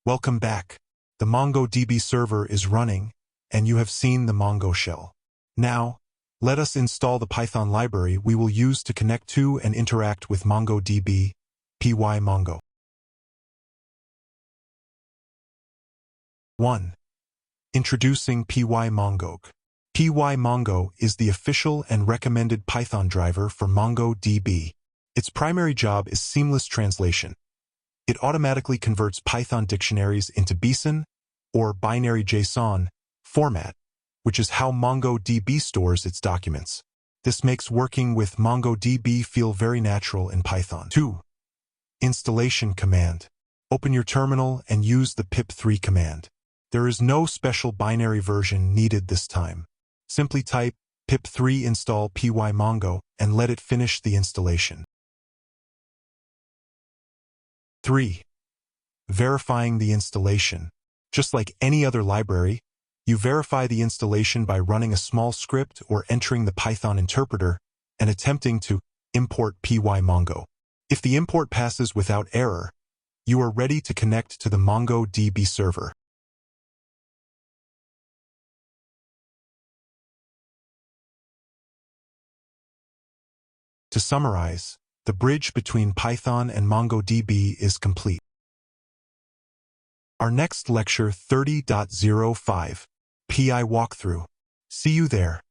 Welcome back. The MongoDB server is running, and you have seen the Mongo shell. Now, let us install the Python library we will use to connect to and interact with MongoDB, pymongo. 1. Introducing pymongo. pymongo is the official and recommended Python driver for MongoDB. Its primary job is seamless translation. It automatically converts Python dictionaries into BSON, or binary JSON, format, which is how MongoDB stores its documents. This makes working with MongoDB feel very natural in Python. 2. Installation command. Open your terminal and use the pip3 command. There is no special binary version needed this time. Simply type pip3 install pymongo and let it finish the installation. 3. Verifying the installation. Just like any other library, you verify the installation by running a small script or entering the Python interpreter and attempting to import pymongo. If the import passes without error, you are ready to connect to the MongoDB server. To summarize, the bridge between Python and MongoDB is complete. Our next lecture 30.05, PI walkthrough. See you there.